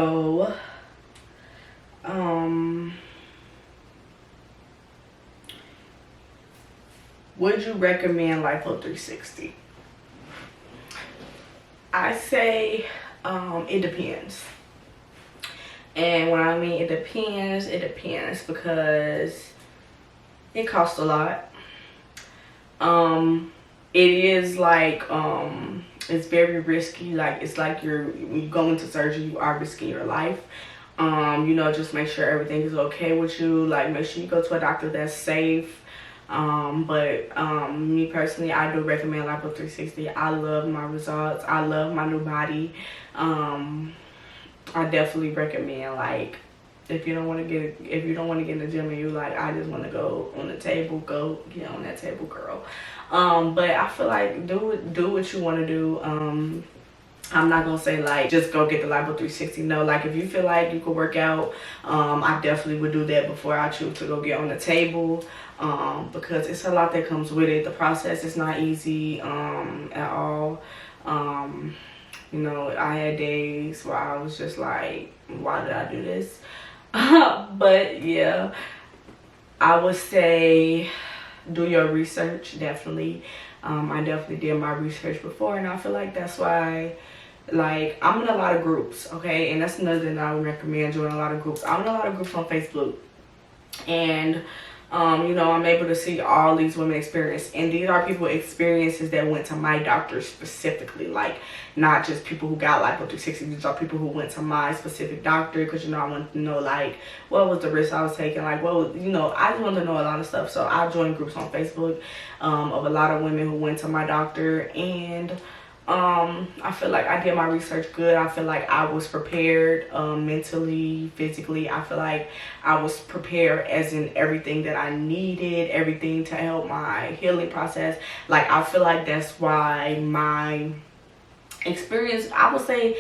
So would you recommend LIPO 360? I say it depends. And when I mean it depends because it costs a lot. It is like it's very risky. Like, it's like when you go into surgery, you are risking your life. You know, just make sure everything is okay with you. Like, make sure you go to a doctor that's safe. But me personally, I do recommend LIPO 360. I love my results. I love my new body. I definitely recommend, like, if you don't want to get in the gym and you like, I just want to go on the table, go get on that table, girl. But I feel like do what you want to do. I'm not gonna say like just go get the LIPO 360. No, like, if you feel like you could work out, I definitely would do that before I choose to go get on the table, because it's a lot that comes with it. The process is not easy at all. You know, I had days where I was just like, why did I do this? But yeah, I would say do your research, definitely. I definitely did my research before, and I feel like that's why, like, I'm in a lot of groups, okay? And that's another thing I would recommend, joining a lot of groups. I'm in a lot of groups on Facebook, and you know, I'm able to see all these women experience, and these are people experiences that went to my doctor specifically, like, not just people who got LIPO 360. These are people who went to my specific doctor, because, you know, I wanted to know, like, what was the risk I was taking, like, what was, you know, I just wanted to know a lot of stuff. So I joined groups on Facebook of a lot of women who went to my doctor, and I feel like I did my research good. I feel like I was prepared mentally, physically. I feel like I was prepared as in everything that I needed, everything to help my healing process. Like, I feel like that's why my experience, I would say,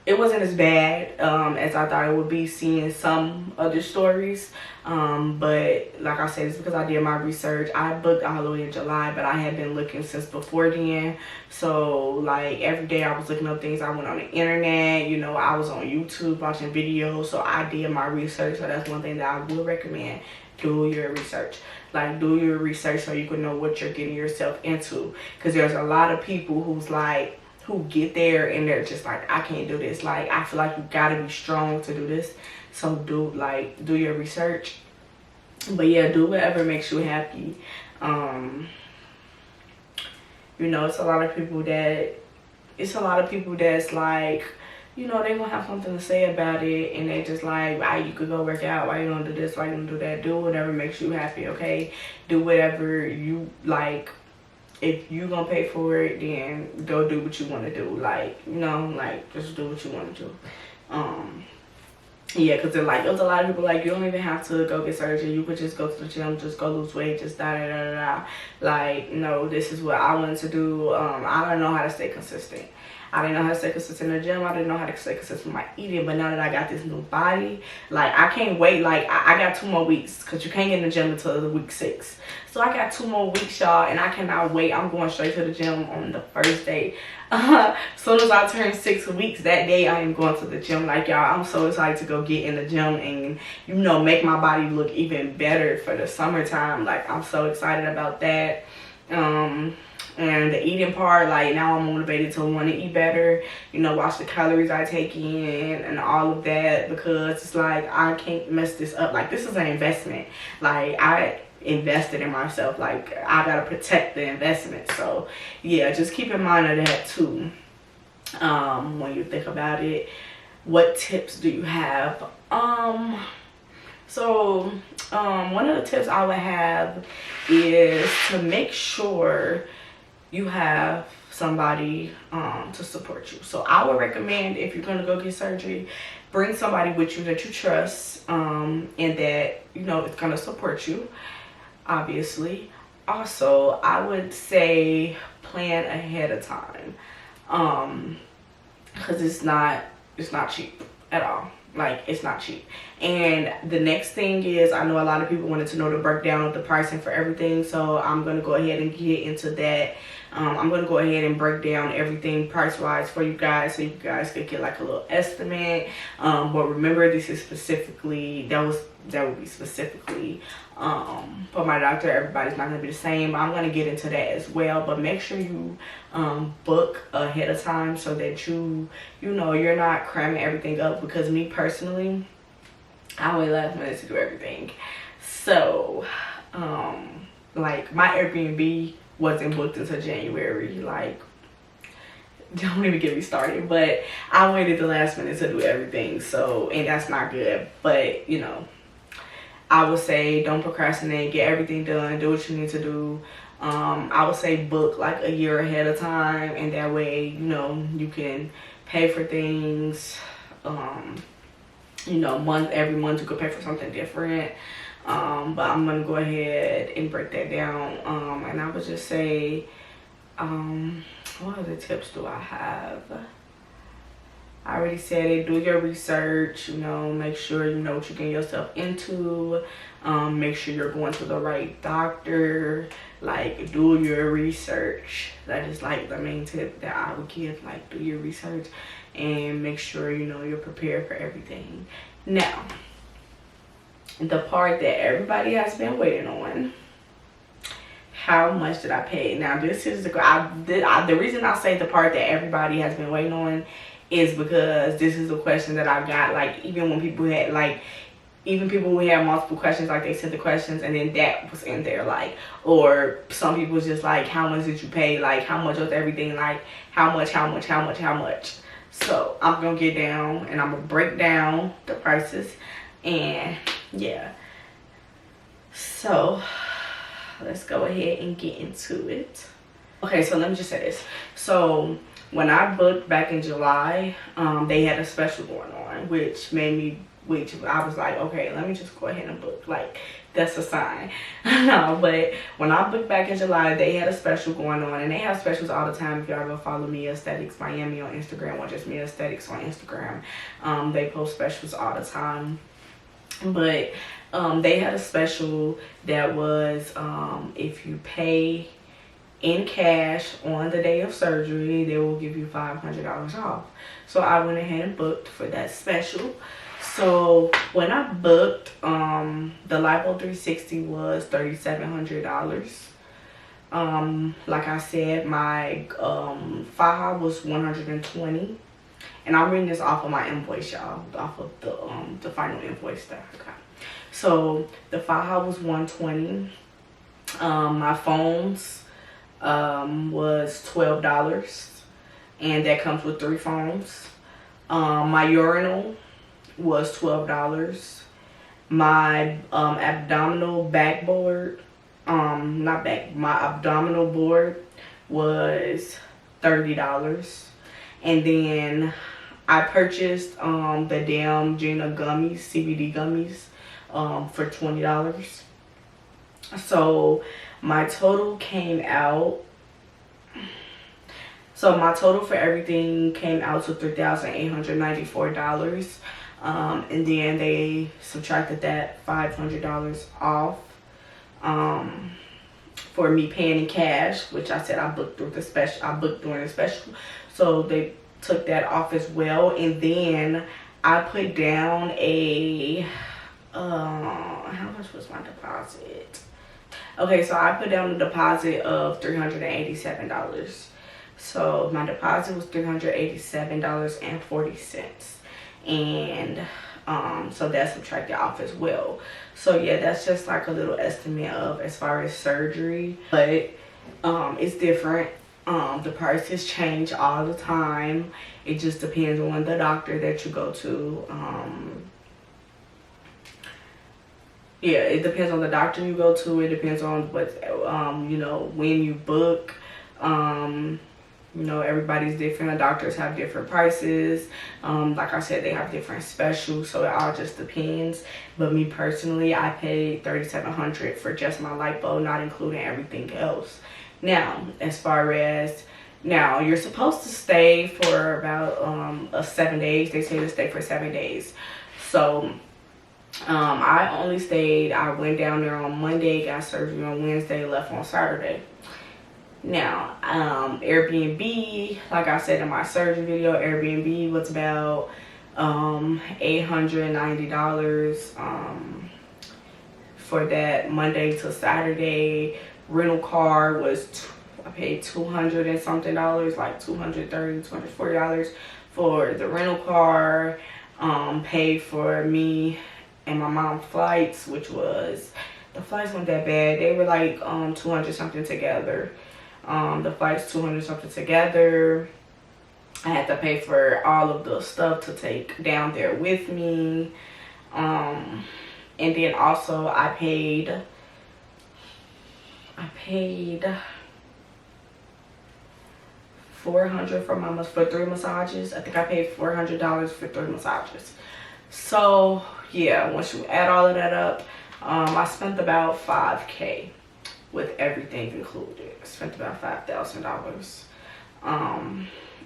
it wasn't as bad as I thought it would be, seeing some other stories. But like I said, it's because I did my research. I booked all the way in July, but I had been looking since before then. So, like, every day I was looking up things. I went on the internet, you know, I was on YouTube watching videos. So I did my research. So that's one thing that I would recommend. Do your research. Like, do your research so you can know what you're getting yourself into. Because there's a lot of people who's like, who get there and they're just like, I can't do this. Like, I feel like you gotta be strong to do this. So do your research. But yeah, do whatever makes you happy. You know, it's a lot of people that's like, you know, they're gonna have something to say about it, and they just like, why you could go work out, why you gonna do this, why you gonna do that. Do whatever makes you happy, okay? Do whatever you like. If you gonna pay for it, then go do what you want to do. Like, you know, like, just do what you want to do. Yeah, because like, there's a lot of people like, you don't even have to go get surgery. You could just go to the gym, just go lose weight, just da. Like, no, this is what I wanted to do. I don't know how to stay consistent. I didn't know how to stay consistent in the gym. I didn't know how to stay consistent with my eating. But now that I got this new body, like, I can't wait. Like, I got 2 more weeks, because you can't get in the gym until the week 6. So I got 2 more weeks, y'all, and I cannot wait. I'm going straight to the gym on the first day. As soon as I turn 6 weeks, that day I am going to the gym. Like, y'all, I'm so excited to go get in the gym and, you know, make my body look even better for the summertime. Like, I'm so excited about that. And the eating part, like, now I'm motivated to want to eat better, you know, watch the calories I take in and all of that, because it's like, I can't mess this up. Like, this is an investment. Like, I invested in myself. Like, I gotta protect the investment. So yeah, just keep in mind of that too, when you think about it. What tips do you have? So one of the tips I would have is to make sure you have somebody to support you. So I would recommend, if you're gonna go get surgery, bring somebody with you that you trust, and that, you know, it's gonna support you, obviously. Also, I would say plan ahead of time, because it's not cheap at all. Like, it's not cheap. And the next thing is, I know a lot of people wanted to know the breakdown of the pricing for everything, so I'm going to go ahead and get into that. I'm going to go ahead and break down everything price-wise for you guys, so you guys could get like a little estimate. But remember, this is specifically, that would be specifically for my doctor. Everybody's not going to be the same. I'm going to get into that as well, but make sure you book ahead of time so that you know you're not cramming everything up, because me personally, I wait last minute to do everything. So like, my Airbnb wasn't booked until January. Like, don't even get me started, but I waited the last minute to do everything. So, and that's not good, but you know, I would say don't procrastinate, get everything done, do what you need to do. I would say book like a year ahead of time, and that way, you know, you can pay for things, you know, every month you could pay for something different. But I'm gonna go ahead and break that down. And I would just say, what other tips do I have? I already said it. Do your research, you know, make sure you know what you're getting yourself into. Make sure you're going to the right doctor. Like, do your research. That is like the main tip that I would give. Like, do your research and make sure, you know, you're prepared for everything. Now, the part that everybody has been waiting on: how much did I pay? Now, this is the reason I say the part that everybody has been waiting on is because this is a question that I got, like, even when people had, like, even people who had multiple questions, like, they sent the questions and then that was in there, like, or some people was just like, how much did you pay? Like, how much was everything? Like, how much? So I'm gonna get down and I'm gonna break down the prices, and yeah, so let's go ahead and get into it. Okay, so let me just say this. So when I booked back in July, they had a special going on, which I was like, okay, let me just go ahead and book. Like, that's a sign. But when I booked back in July, they had a special going on, and they have specials all the time. If y'all go follow Mia Aesthetics Miami on Instagram, or just Mia Aesthetics on Instagram, they post specials all the time. But they had a special that was, if you pay in cash on the day of surgery, they will give you $500 off. So I went ahead and booked for that special. So when I booked, the LIPO 360 was $3,700. Like I said, my faja was $120, and I'm reading this off of my invoice, y'all, off of the final invoice that I got. So the faja was $120. My phones was $12, and that comes with 3 phones. My urinal was $12. My abdominal backboard, my abdominal board was $30. And then I purchased the damn Gina gummies, CBD gummies, for $20. So my total came out, my total for everything came out to $3,894. And then they subtracted that $500 off for me paying in cash, which I said I booked through the special. I booked during the special, so they took that off as well. And then I put down a how much was my deposit? Okay, so I put down a deposit of $387. So my deposit was $387.40. And so that's subtracted off as well. So yeah, that's just like a little estimate of as far as surgery, but it's different. The prices change all the time. It just depends on the doctor that you go to. Yeah, it depends on the doctor you go to. It depends on what you know, when you book. You know, everybody's different. The doctors have different prices. Like I said, they have different specials, so it all just depends. But me personally, I paid $3,700 for just my lipo, not including everything else. Now, as far as Now you're supposed to stay for about 7 days. They say to stay for 7 days. So I only stayed, I went down there on Monday, got surgery on Wednesday, left on Saturday. Now Airbnb, like I said in my surgery video, Airbnb was about $890 for that Monday to Saturday. Rental car was I paid $200 and something, like $230, $240 for the rental car. Paid for me and my mom flights, which was, the flights weren't that bad. They were like 200 something together. The flights 200 something together. I had to pay for all of the stuff to take down there with me. And then also I paid $400 for 3 massages. I think I paid $400 for 3 massages. So yeah, once you add all of that up, I spent about $5K with everything included. I spent about $5,000.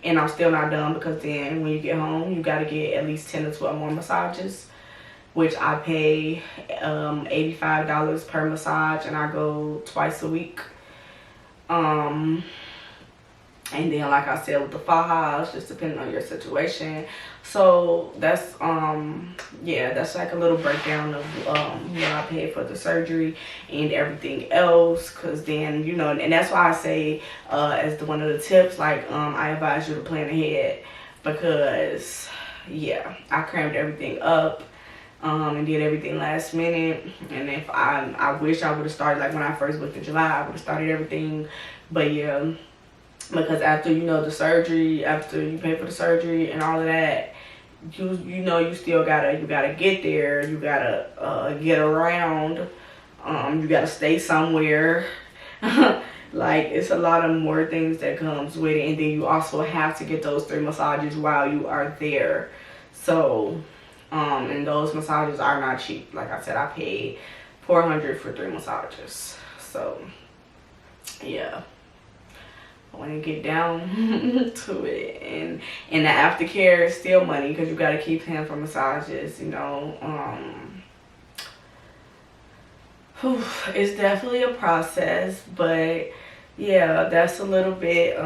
And I'm still not done, because then when you get home, you got to get at least 10 to 12 more massages, which I pay $85 per massage, and I go twice a week. And then, like I said, with the FMOIG, just depending on your situation. So that's yeah, that's like a little breakdown of what I paid for the surgery and everything else. Cause then, you know, and that's why I say as one of the tips, like I advise you to plan ahead, because yeah, I crammed everything up and did everything last minute. And if I wish I would have started, like when I first booked in July, I would have started everything. But yeah, because after, you know, the surgery, after you pay for the surgery and all of that, you know, you still gotta get there, you gotta get around, you gotta stay somewhere. Like, it's a lot of more things that comes with it. And then you also have to get those 3 massages while you are there. So and those massages are not cheap. Like I said, I paid $400 for 3 massages. So yeah, I want to get down to it. And the aftercare is still money, because you got to keep paying for massages, you know. It's definitely a process. But yeah, that's a little bit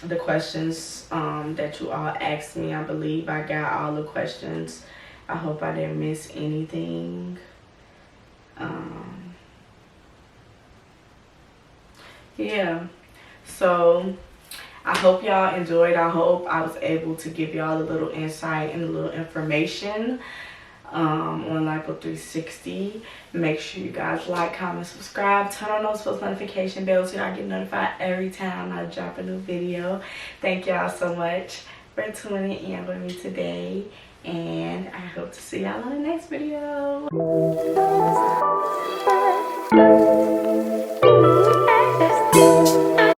the questions that you all asked me. I believe I got all the questions. I hope I didn't miss anything. Yeah, so I hope y'all enjoyed. I hope I was able to give y'all a little insight and a little information on LIPO 360. Make sure you guys like, comment, subscribe, turn on those post notification bells so y'all get notified every time I drop a new video. Thank y'all so much for tuning in with me today, and I hope to see y'all on the next video.